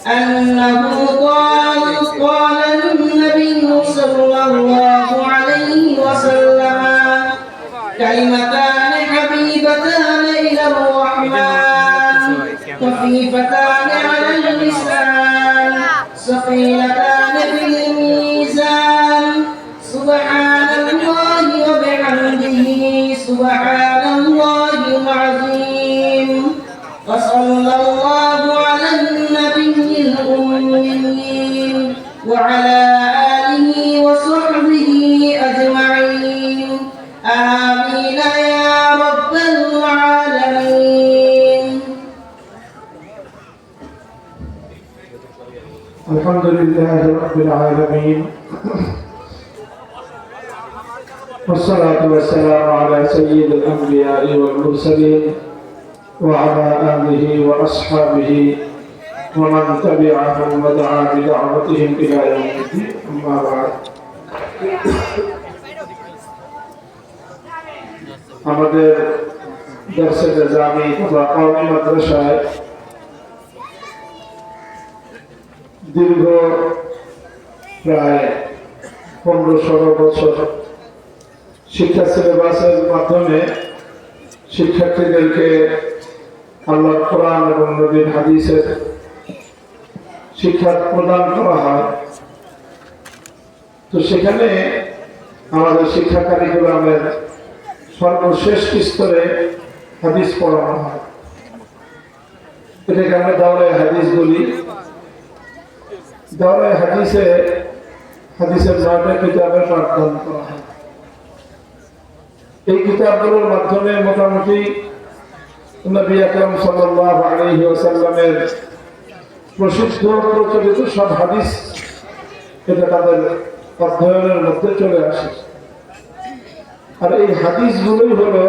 أنه قال النبي صلى الله عليه وسلم كلمتان حبيبتان إلى الرحمن خفيفتان على اللسان ثقيلتان في الميزان سبحان الله وبحمده سبحان الله العظيم وصلى الله على النبي الأمي وعلى آله وصحبه أجمعين آمين يا رب العالمين. الحمد لله رب العالمين والصلاة والسلام على سيد الأنبياء والمرسلين وعلى آله وأصحابه ومن تبعهم ودعا بدعوتهم إلى يوم الدين. أما بعد আমাদের দরসে নিজামী তথা কওমি মাদ্রাসায় দীর্ঘ প্রায় 15-16 বছর শিক্ষা সিলেবাসের মাধ্যমে শিক্ষার্থীদেরকে আল্লাহর কোরআন এবং নবীর হাদিসের শিক্ষা প্রদান করা হয়। তো সেখানে আমাদের শিক্ষা কারিকুলামের সর্বশেষ স্তরে হাদিস পড়ানো হয়। এটাকে আমরা দাওরায়ে হাদিস বলি। দাওরায়ে হাদিসের 9টা কিতাবের পাঠদান করা হয়। এই কিতাবগুলোর মাধ্যমে মোটামুটি নবী আকরাম সাল্লাল্লাহু আলাইহি ওয়াসাল্লামের প্রসিদ্ধ প্রচলিত সব হাদিস এটা তাদের অধ্যয়নের মধ্যে চলে আসে। আর এই হাদিসগুলোই হলো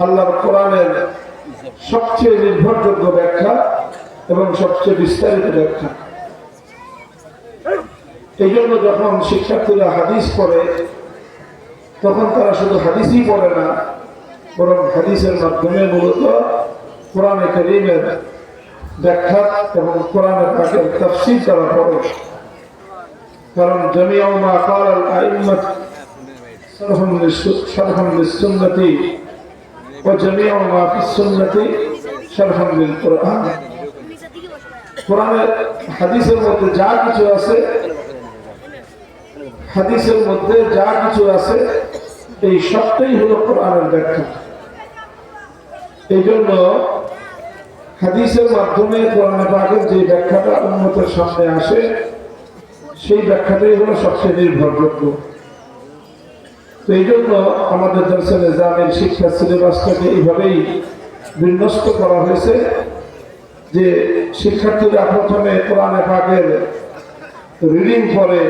আল্লাহর কোরআনের সবচেয়ে নির্ভরযোগ্য ব্যাখ্যা এবং সবচেয়ে বিস্তারিত ব্যাখ্যা। এই জন্য যখন শিক্ষার্থীরা হাদিস পড়ে তখন তারা শুধু হাদিসই পড়ে না, বরং হাদিসের মাধ্যমে মূলত কোরআনে কারীমের ব্যাখ্যা এবং কোরআনের পাকের তাফসীর তারা পড়ে। কারণ জামিউ মা ক্বালা আল আইম্মাহ শারহুন লিস-সুন্নতি ওয়া জামিউ মা ফিস-সুন্নতি শারহুন লিল-কুরআন। কোরআনের হাদিসের মধ্যে যা কিছু আছে এই সবটাই হলো কোরআনের ব্যাখ্যা। এই জন্য হাদিসের মাধ্যমে কোরআন পাকের যে ব্যাখ্যাটা উম্মতের সামনে আসে সেই ব্যাখ্যাটাই হলো সবচেয়ে নির্ভরযোগ্য। তো এই জন্য আমাদের দরসে নিজামের শিক্ষা সিলেবাসটাকে এইভাবেই বিন্যস্ত করা হয়েছে যে শিক্ষার্থীরা প্রথমে কোরআন পাকের রিডিং করে,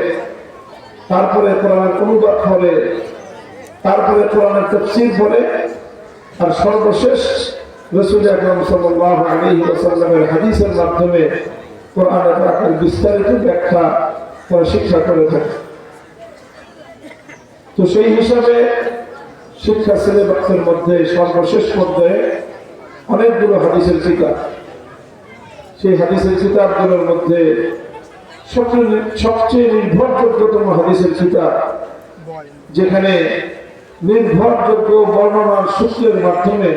তারপরে কোরআনের অনুবাদ করে, তারপরে কোরআনের তাফসীর পড়ে, আর সর্বশেষ রাসূল আকরাম সাল্লাল্লাহু আলাইহি ওয়াসাল্লামের হাদিসের মাধ্যমে কোরআনের পাকের বিস্তারিত ব্যাখ্যা তারা শিক্ষা করে থাকে। তো সেই হিসাবে শিক্ষা সিলেবাসের মধ্যে সর্বশেষ পর্যায়ে অনেকগুলো হাদিসের কিতাব। সেই হাদিসের কিতাবগুলোর মধ্যে সবচেয়ে নির্ভরযোগ্যতম হাদিসের কিতাব, যেখানে নির্ভরযোগ্য বর্ণনার সূত্রের মাধ্যমে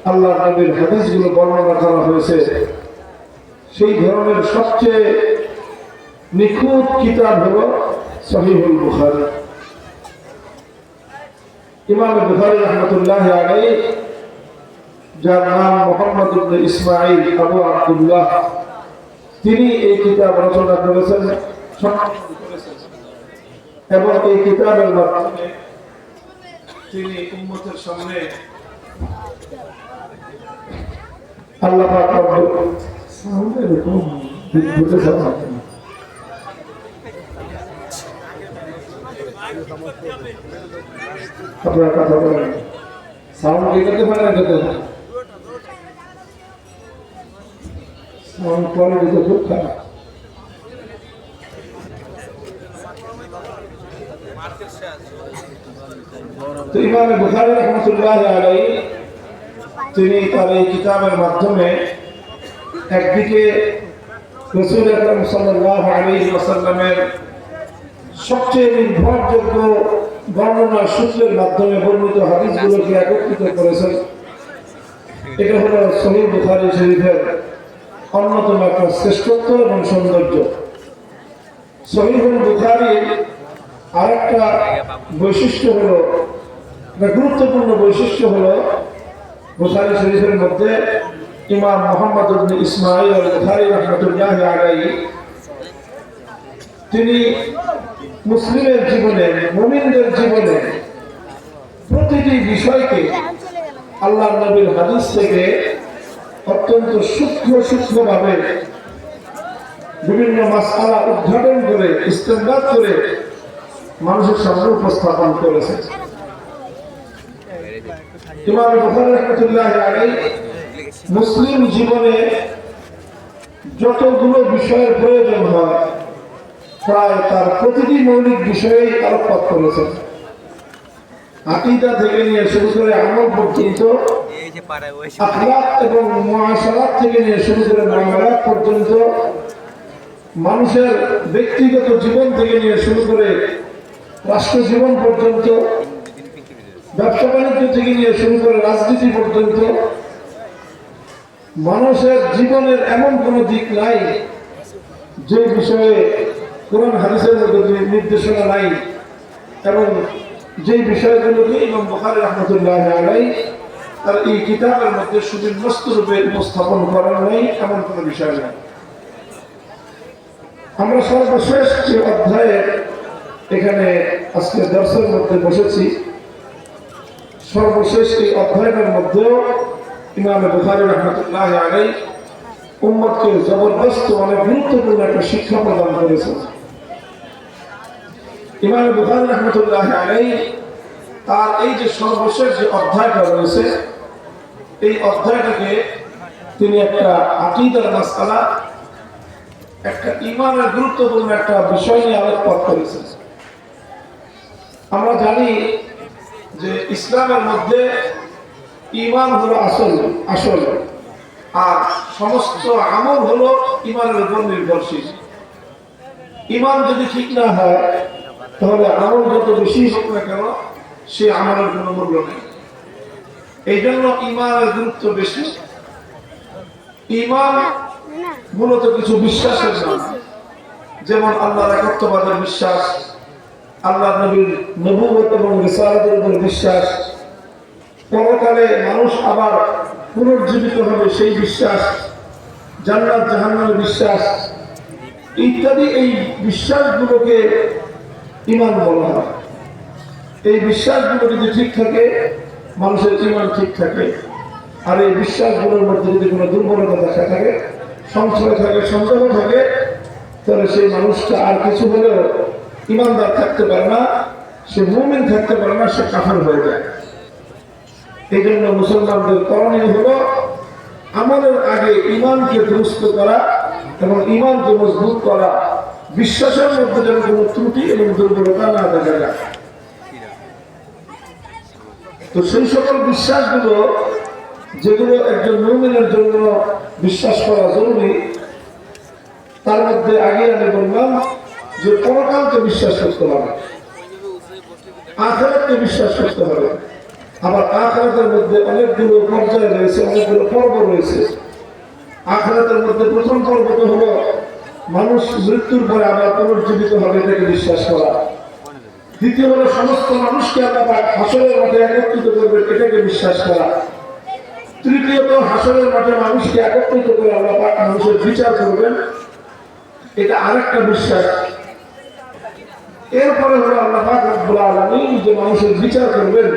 আল্লাহ নবীর হাদিসগুলো বর্ণনা করা হয়েছে, সেই ধরনের সবচেয়ে নিখুঁত কিতাব হলো সহিহুল বুখারী। ইমাম বুখারী রাহমাতুল্লাহি আলাইহি, যার নাম মুহাম্মদ ইবনে ইসমাঈল আবু আব্দুল্লাহ, তিনি এই কিতাব রচনা করেছেন এবং এই কিতাবের মাধ্যমে তিনি উম্মতের সামনে আল্লাহ পাক আপনারা কথা বলেন, সাউন্ড কি করতে পারেন? সাউন্ড কোয়ালিটি তো খুব খারাপ। তো ইমাম বুখারী রাহমাতুল্লাহি আলাইহি তিনি তার এই কিতাবের মাধ্যমে একদিকে রাসূল আকরাম সাল্লাল্লাহু আলাইহি ওয়াসাল্লামের সবচেয়ে নির্ভরযোগ্য বর্ণনা সূত্রের মাধ্যমে বর্ণিত হাদিসগুলোকে একত্রিত করেছেন। এটা হলো সহিহ বুখারী শরীফের অন্যতম একটা শ্রেষ্ঠত্ব এবং সৌন্দর্য। সহিহ বুখারীর আরেকটা বৈশিষ্ট্য হলো, একটা গুরুত্বপূর্ণ বৈশিষ্ট্য হলো, বুখারী শরীফের মধ্যে ইমাম মুহাম্মদ ইবনে ইসমাঈল আল বুখারী রাহমাতুল্লাহি আলাইহি তিনি মুসলিমের জীবনে, মুমিনদের জীবনে প্রতিটি বিষয়কে আল্লাহর নবীর হাদিস থেকে অত্যন্ত সূক্ষ্মভাবে বিভিন্ন মাসআলা উদ্ঘাটন করে, ইস্তেমবাদ করে মানুষের সামনে উপস্থাপন করেছেন। ইমাম বুখারী রাহমাতুল্লাহি আলাইহি মুসলিম জীবনে যতগুলো বিষয়ের প্রয়োজন হয় প্রায় তার প্রতিটি মৌলিক বিষয়েই আলোকপাত করেছেন। আকীদা থেকে নিয়ে শুরু করে আমল পর্যন্ত, আখলাক এবং মুআশারাত থেকে নিয়ে শুরু করে মুআমালাত পর্যন্ত, মানুষের ব্যক্তিগত জীবন থেকে নিয়ে শুরু করে রাষ্ট্র জীবন পর্যন্ত, ব্যবসা বাণিজ্য থেকে নিয়ে শুরু করে রাজনীতি পর্যন্ত, মানুষের জীবনের এমন কোনো দিক নাই যে বিষয়ে কোরআন হাদিসের মধ্যে নির্দেশনা নাই এবং যে বিষয়গুলোকে ইমাম বুখারী রাহমাতুল্লাহি আলাইহি তার এই কিতাবের মধ্যে সুবিন্যস্ত রূপে উপস্থাপন করেন নাই, এমন কোনো বিষয় নাই। আমরা সর্বশেষ যে অধ্যায়ে এখানে আজকে দর্শের মধ্যে বসেছি, সর্বশেষ এই অধ্যায়ের মধ্যেও ইমাম বুখারী রাহমাতুল্লাহি আলাইহি উম্মতকে জবরদস্ত অনেক গুরুত্বপূর্ণ একটা শিক্ষা প্রদান করেছেন। ইমাম বুখারী রাহমাতুল্লাহি আলাইহি তার এই যে সর্বশেষ যে অধ্যায়টা রয়েছে, এই অধ্যায়টাকে তিনি একটা আকীদার মাসআলা, একটা ঈমানের গুরুত্বপূর্ণ একটা বিষয় নিয়ে আলোকপাত করেছেন। আমরা জানি যে ইসলামের মধ্যে ঈমান হলো আসল, আর সমস্ত আমল হলো ঈমানের উপর নির্ভরশীল। ঈমান যদি ঠিক না হয় তাহলে আমল যত বেশি হোক না কেন সে আমলের কোনো মূল্য নেই। এই জন্য ঈমানের গুরুত্ব বেশি। ঈমান মূলত কিছু বিশ্বাসের নাম, যেমন আল্লাহর একত্ববাদের বিশ্বাস, আল্লাহ নবীর নবুয়ত এবং রিসালাতের উপর বিশ্বাস, পরকালে মানুষ আবার পুনর্জীবিত হবে সেই বিশ্বাস, জান্নাত জাহান্নামের বিশ্বাস ইত্যাদি। এই বিশ্বাসগুলোকে ঈমান বলা হয়। এই বিশ্বাসগুলো যদি ঠিক থাকে, মানুষের ঈমান ঠিক থাকে। আর এই বিশ্বাসগুলোর মধ্যে যদি কোনো দুর্বলতা দেখা থাকে, সংশয় থাকে, সন্দেহ থাকে, তাহলে সেই মানুষটা আর কিছু হলেও ঈমানদার থাকতে পারে না, সে মুমিন থাকতে পারে না, সে কাফের হয়ে যায়। এই জন্য মুসলমানদের করণীয় হলো আমলের আগে ঈমানকে দুরুস্ত করা এবং ঈমানকে মজবুত করা, বিশ্বাসের মধ্যে যেন কোনো ত্রুটি এবং দুর্বলতা না দেখা যায়। তো সেই সকল বিশ্বাসগুলো যেগুলো একজন মুমিনের জন্য বিশ্বাস করা জরুরি, তার মধ্যে আগে আমি বললাম যে পরকালকে বিশ্বাস করতে হবে, আখিরাতকে বিশ্বাস করতে হবে। আবার আখিরাতের মধ্যে অনেকগুলো পর্যায় রয়েছে, অনেকগুলো পর্ব রয়েছে। আখিরাতের মধ্যে প্রথম পর্বটা হলো মানুষ মৃত্যুর পরে আবার পুনর্জীবিত হবে, এটাকে বিশ্বাস করা। দ্বিতীয় হলো সমস্ত মানুষকে আল্লাহ হাসরের মাঠে একত্রিত করবেন, এটাকে বিশ্বাস করা। তৃতীয়ত হাসরের মাঠে মানুষকে একত্রিত করে আল্লাহ মানুষের বিচার করবেন, এটা আরেকটা বিশ্বাস। এরপরে হলো আল্লাহ পাক রব্বুল আলামিন যে মানুষের বিচার করবেন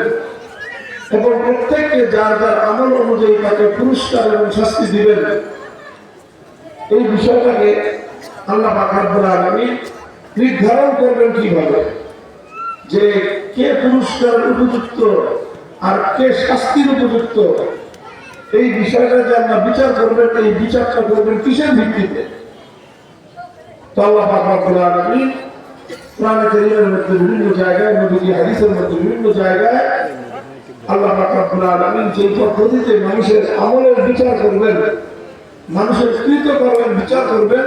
এবং প্রত্যেককে যার যার আমল অনুযায়ী তাকে পুরস্কার এবং শাস্তি দিবেন। এই বিষয়টাকে আল্লাহ পাক রব্বুল আলামিন নির্ধারণ করবেন কিভাবে, যে কে পুরস্কারের উপযুক্ত আর কে শাস্তির উপযুক্ত। এই বিষয়টা যে আল্লাহ বিচার করবেন, এই বিচারটা করবেন কিসের ভিত্তিতে? তো আল্লাহ পাক রব্বুল আলামিন কোরআনে কারীমের মধ্যে বিভিন্ন জায়গায়, নবীজি হাদিসের মধ্যে বিভিন্ন জায়গায় আল্লাহ পাক রব্বুল আলামিন যে পদ্ধতিতে মানুষের আমলের বিচার করবেন, মানুষের কৃতকর্মের বিচার করবেন,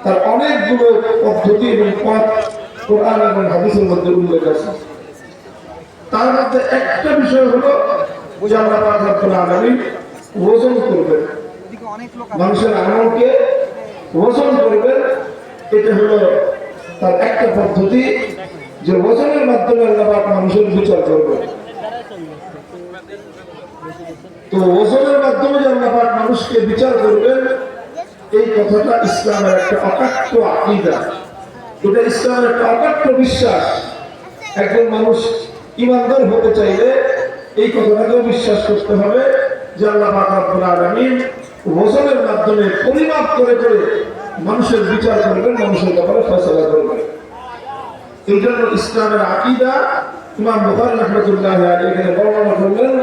তার অনেকগুলো পদ্ধতি এবং পথ কোরআন এবং হাদিসের মধ্যে উল্লেখ আছে। তার মধ্যে একটা বিষয় হলো যে আল্লাহ পাক রব্বুল আলামিন ওজন করবেন, মানুষের আমলকে ওজন করবেন। এটা হলো তার একটা পদ্ধতি, যে ওজনের মাধ্যমে আল্লাহ পাক মানুষের বিচার করবেন। তো ওজনের মাধ্যমে যে আল্লাহ পাক মানুষকে বিচার করবেন, এই কথাটা ইসলামের একটা অকাট্য আকীদা, এটা ইসলামের একটা অকাট্য বিশ্বাস। একজন মানুষ ইমানদার হতে চাইলে এই কথাটাকেও বিশ্বাস করতে হবে যে আল্লাহ পাক রব্বুল আলামিন ওজনের মাধ্যমে পরিমাপ করে করে মানুষের বিচার করবেন, মানুষের ব্যাপারে ফয়সালা করবেন। এই জন্য ইসলামের আকীদা ইমাম বুখারী রাহমাতুল্লাহি আলাইহি এখানে বর্ণনা করলেন,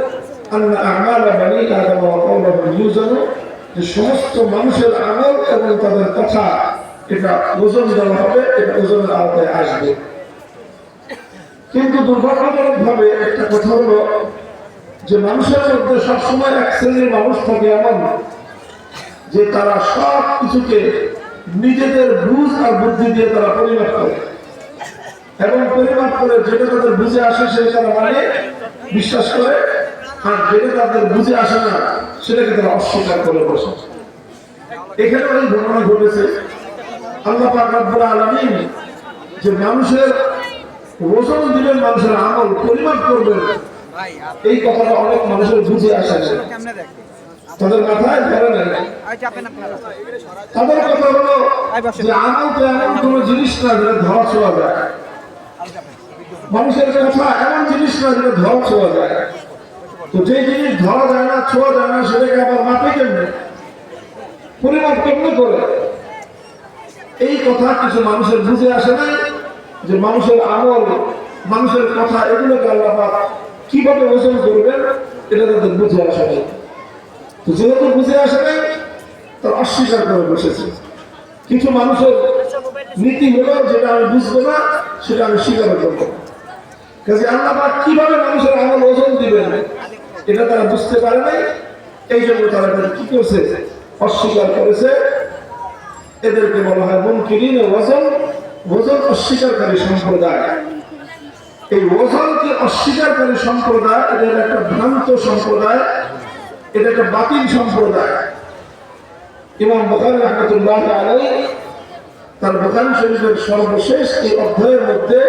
আন্না আমাল বানি আদম ওয়া কওলুহুম ইউজানু, যে সমস্ত মানুষের আমল এবং তাদের কথা এটা ওজন দেওয়া হবে, এটা ওজনের আওতায় আসবে। কিন্তু দুর্ভাগ্যজনকভাবে একটা কথা হলো যে মানুষের মধ্যে সবসময় এক শ্রেণীর মানুষ থাকে এমন যে তারা সব কিছুকে নিজেদের বুঝ আর বুদ্ধি দিয়ে তারা পরিমাপ করে, এবং পরিমাপ করে যেটা তাদের বুঝে আসে সেটা তারা মানে বিশ্বাস করে, আর যেটা তাদের বুঝে আসে না সেটাকে তারা অস্বীকার করে বসে। এখানে ওই ঘটনা ঘটেছে। আল্লাহ পাক রব্বুল আলামিন যে মানুষের ওজন দিবেন, মানুষের আমল পরিমাপ করবেন, এই কথাটা অনেক মানুষের বুঝে আসে না, তাদের মাথায় ধরে নেয়। তাদের কথা হলো যে আমল তো এমন কোন জিনিস না যেটা ধরা ছোঁয়া যায়, মানুষের কথা এমন জিনিস না যেটা ধরা ছোঁয়া যায়। তো যে জিনিস ধরা যায় না, ছোঁয়া যায় না, সেটাকে আবার মাপে কেমনে, পরিমাপ কেমনে করে? এই কথা কিছু মানুষের বুঝে আসে নাই যে মানুষের আমল, মানুষের কথা, এগুলোকে আল্লাহ পাক কিভাবে ওজন করবেন এটা তাদের বুঝে আসে নাই। তো যেহেতু বুঝে আসে নাই, তার অস্বীকার করে বসেছে। কিছু মানুষের নীতি হলো যেটা আমি বুঝবো না সেটা আমি স্বীকার করবো। কাজে আল্লাহ পাক কিভাবে মানুষের আমল ওজন দিবেন এটা তারা বুঝতে পারে নাই, এই জন্য তারা কি করছে, অস্বীকার করেছে। এদেরকে বলা হয় মুনকিরিন ওয়াজন, ওজন অস্বীকারী সম্প্রদায়। এই ওজনকে অস্বীকারী সম্প্রদায়, এদের একটা ভ্রান্ত সম্প্রদায়, এটা একটা বাতিল সম্প্রদায়। ইমাম বুখারী রাহমাতুল্লাহি আলাইহি তার বুখারী শরীফের সর্বশেষ এই অধ্যায়ের মধ্যে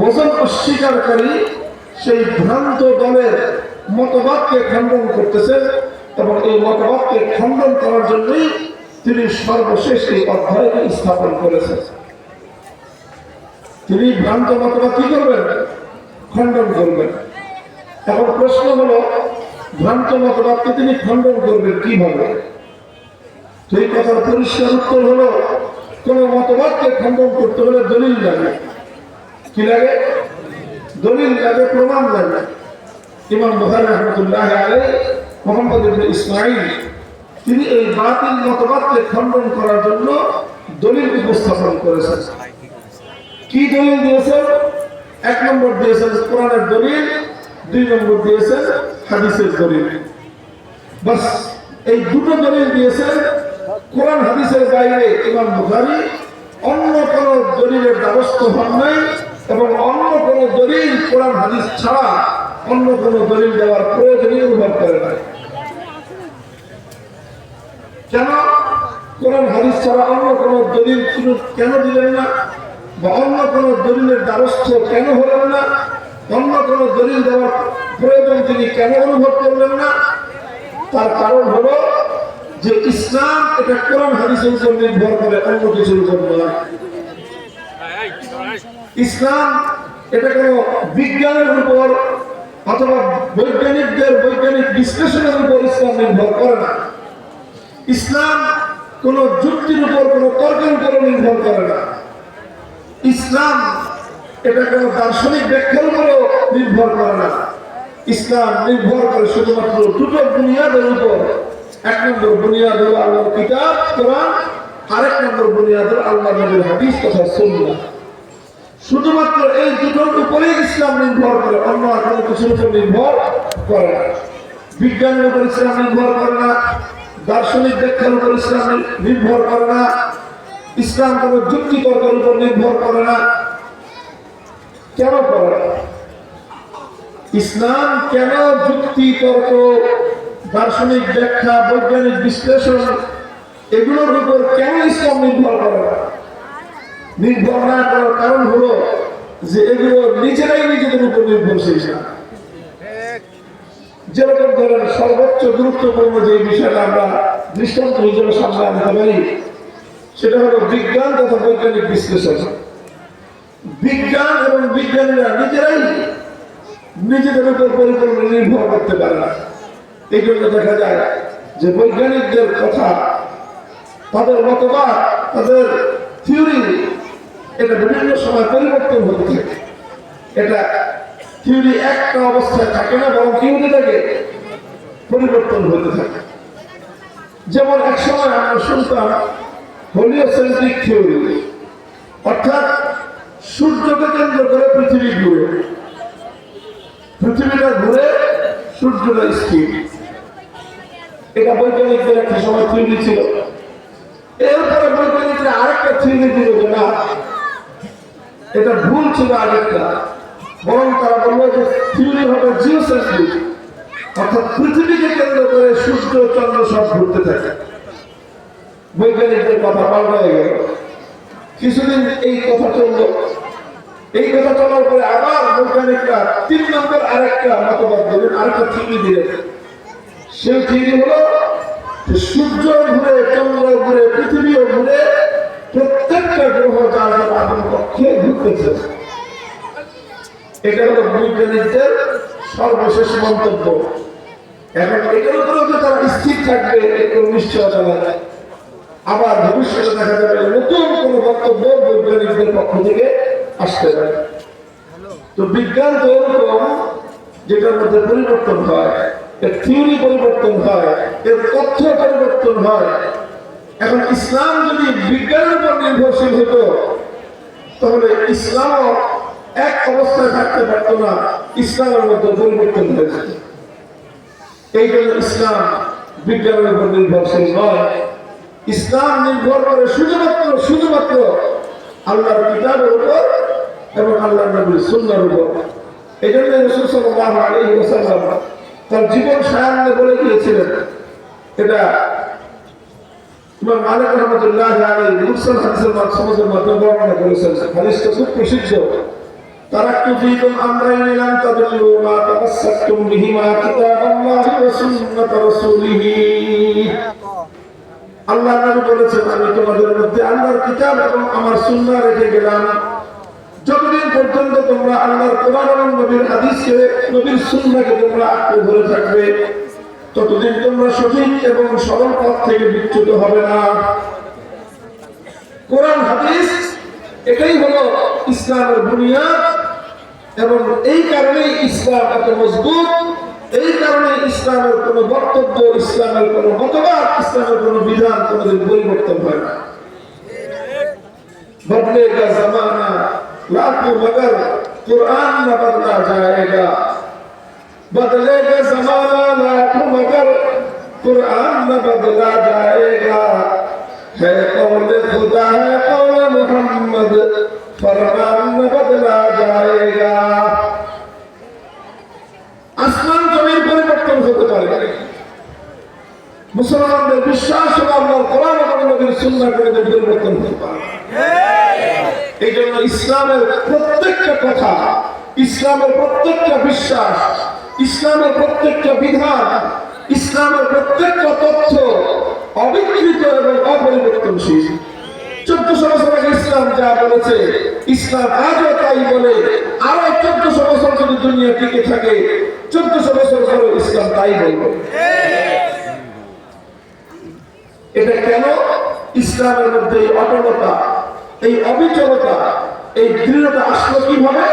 ওজন অস্বীকারী সেই ভ্রান্ত দলের মতবাদকে খণ্ডন করতেছেন, এবং এই মতবাদকে খণ্ডন করার জন্যই তিনি সর্বশেষ এই অধ্যায়কে স্থাপন করেছেন। তিনি ভ্রান্ত মতবাদ কি করবেন, খণ্ডন করবেন। এখন প্রশ্ন হলো, ভ্রান্ত মতবাদকে তিনি খণ্ডন করবেন কিভাবে? সেই কথার পরিষ্কার উত্তর হলো, কোন মতবাদকে খণ্ডন করতে হলে দলিল লাগে। কি লাগে? দলিল লাগে, প্রমাণ লাগে। ইমাম বুখারী রাহমাতুল্লাহি আলাইহি মুহাম্মদ ইবনে ইসমাঈল তিনি এই বাতিল মতবাদকে খণ্ডন করার জন্য দলিল উপস্থাপন করেছেন। কি দলিল দিয়েছেন? এক নম্বর দিয়েছেন কোরআনের দলিল, দুই নম্বর দিয়েছেন হাদিসের দলিল। বাস এই দুটো দলিল দিয়েছেন। কোরআন হাদিসের বাইরে ইমাম বুখারী অন্য কোন দলিলের দ্বারস্থ হন নাই, এবং অন্য কোন দলিল কোরআন হাদিস ছাড়া অন্য কোন দলিল দেওয়ার প্রয়োজনীয় অনুভব করে নাই। কেন কোরআন হাদিস ছাড়া অন্য কোন দলিল কেন দিলেন না, বা অন্য কোন দলিলের দ্বারস্থ কেন হলেন না, অন্য কোন দলিল দেওয়ার প্রয়োজন তিনি কেন অনুভব করলেন না? তার কারণ হলো যে ইসলাম এটা কোরআন হাদিসের উপর নির্ভর করে, অন্য কিছুর উপর নয়। ইসলাম এটা কোনো বিজ্ঞানের উপর অথবা বৈজ্ঞানিকদের বৈজ্ঞানিক বিশ্লেষণের উপর ইসলাম নির্ভর করে না। ইসলাম কোন যুক্তির উপর, কোন তর্কের উপর নির্ভর করে না। ইসলাম এটা কোন দার্শনিক ব্যাখ্যার উপরও নির্ভর করে না। ইসলাম নির্ভর করে শুধুমাত্র দুটো বুনিয়াদের উপর। এক নম্বর বুনিয়াদ হলো আল্লাহর কিতাব কোরআন, আরেক নম্বর বুনিয়াদ হলো আল্লাহর নবীর হাদিস তথা সুন্নাহ। শুধুমাত্র এই দুটোর উপরেই ইসলাম নির্ভর করে, অন্য আর কোনো কিছুর উপর নির্ভর করে না। বিজ্ঞানের উপর ইসলাম নির্ভর করে না, দার্শনিক ব্যাখ্যার উপর ইসলাম নির্ভর করে না, ইসলাম কোন যুক্তি তর্কের উপর নির্ভর করে না। কেন করে না? ইসলাম কেন যুক্তি তর্ক, দার্শনিক ব্যাখ্যা, বৈজ্ঞানিক বিশ্লেষণ এগুলোর উপর কেন ইসলাম নির্ভর করে না? নির্ভর না করার কারণ হলো যে এগুলো নিজেরাই নিজেদের উপর নির্ভরশীল না। যেরকম ধরেন সর্বোচ্চ গুরুত্বপূর্ণ যে বিষয়টা আমরা দৃষ্টান্ত হিসেবে সামনে আনতে পারি সেটা হলো বিজ্ঞান তথা বৈজ্ঞানিক বিশ্লেষণ। বিজ্ঞান এবং বিজ্ঞানীরা নিজেরাই নিজেদের উপর পরিপূর্ণ নির্ভর করতে পারে না। এই জন্য দেখা যায় যে বৈজ্ঞানিকদের কথা, তাদের মতবাদ, তাদের থিওরি এটা বিভিন্ন সময় পরিবর্তন হতে থাকে। এটা থিওরি একটা অবস্থায় থাকে না, বরং থিওরিটাকে পরিবর্তন হতে থাকে। যেমন এক সময় আমরা শুনতাম হেলিওসেন্ট্রিক থিওরি, অর্থাৎ সূর্যকে কেন্দ্র করে পৃথিবী ঘুরে, পৃথিবীটা ঘুরে সূর্যটা স্থির। এটা বৈজ্ঞানিকদের একটা সময় থিওরি ছিল। এরপরে বৈজ্ঞানিকরা আরেকটা থিওরি দিল যে না, এটা ভুল ছিল আগেরটা, বরং তারা বলল যে থিওরি হবে জিওসেন্ট্রিক, অর্থাৎ পৃথিবীকে কেন্দ্র করে সূর্য চন্দ্র সব ঘুরতে থাকে। বৈজ্ঞানিকদের কথা পাল্টায় গেল। কিছুদিন এই কথা চলল। এই কথা চলার পরে আবার বৈজ্ঞানিকরা 3 নম্বর আরেকটা মতবাদ দিলেন, আরেকটা থিওরি দিলেন। সেই থিওরি হলো সূর্য ঘুরে, চন্দ্র ঘুরে, পৃথিবীও ঘুরে, প্রত্যেকটা গ্রহ যার যার আপন পক্ষে ঘুরতেছে। এটা হলো বৈজ্ঞানিকদের সর্বশেষ মন্তব্য। এখন এটার উপরেও যে তারা স্থির থাকবে এর নিশ্চয়তা নাই। আবার ভবিষ্যতে দেখা যাবে নতুন কোন বক্তব্য বৈজ্ঞানিকদের পক্ষ থেকে আসতে পারে। তো বিজ্ঞান তো এরকম, যেটার মধ্যে পরিবর্তন হয়, এর থিওরি পরিবর্তন হয়, এর তথ্য পরিবর্তন হয়। এখন ইসলাম যদি বিজ্ঞানের উপর নির্ভরশীল হতো তাহলে ইসলাম এক অবস্থায় থাকতে পারত না, ইসলামের মধ্যে পরিবর্তন হয়েছে। এই জন্য ইসলাম বিজ্ঞানের উপর নির্ভরশীল নয়। ইসলাম নির্ভর করে শুধুমাত্র আল্লাহর কিতাবের উপর এবং আল্লাহর নবীর সুন্নাহর উপর। এই জন্য রাসূল সাল্লাল্লাহু আলাইহি ওয়াসাল্লাম তার জীবন সায়ান্নে বলে গিয়েছিলেন, এটা ইমাম মালিক রাহমাতুল্লাহ আলাইহি মুরসাল হাদিসের মাধ্যমে বর্ণনা করেছেন। হাদিসটা খুব প্রসিদ্ধ। তারাক্তু ফীকুম আমরাইন লান তাদুল্লু মা তামাসসাকতুম বিহিমা কিতাবাল্লাহি ওয়া সুন্নাত রাসূলিহি। আল্লাহর নবী বলেছেন, আমি তোমাদের মধ্যে আল্লাহর কিতাব এবং আমার সুন্নাহ রেখে গেলাম। যতদিন পর্যন্ত তোমরা আল্লাহর কোরআন এবং নবীর হাদিসকে, নবীর সুন্নাহকে তোমরা আঁকড়ে ধরে থাকবে, ততদিন তোমরা সঠিক এবং সরল পথ থেকে বিচ্যুত হবে না। কোরআন হাদিস এটাই হলো ইসলামের বুনিয়াদ, এবং এই কারণেই ইসলাম এত মজবুত। এই কারণে ইসলামের কোন বক্তব্য, ইসলামের কোন মতবাদ, ইসলামের কোন বিধান কোনদিন পরিবর্তন হয় না। বদলেগা জামানা লাখো মগর কুরআন না বদলা যায়েগা। বদলেগা জামানা লাখো মগর কুরআন না বদলা যায়েগা। है कौल खुदा है कौल मोहम्मद फरमान न बदला जाएगा। আসমান জমির পরিবর্তন হতে পারে, মুসলমানদের বিশ্বাস হলো আল্লাহর কোরআন এবং নবীর সুন্নাহ কোনদিন পরিবর্তন হতে পারে। এই জন্য ইসলামের প্রত্যেকটা কথা, ইসলামের প্রত্যেকটা বিশ্বাস, ইসলামের প্রত্যেকটা বিধান, ইসলামের প্রত্যেকটা তথ্য অবিকৃত এবং অপরিবর্তনশীল। 1400 বছর আগে ইসলাম যা বলেছে, ইসলাম আজও তাই বলে। আরো 1400 বছর যদি দুনিয়া টিকে থাকে, 1400 বছর পরে ইসলাম তাই বলবে। এটা কেন? ইসলামের মধ্যে এই অটলতা, এই অবিচলতা, এই দৃঢ়তা আসলো কিভাবে?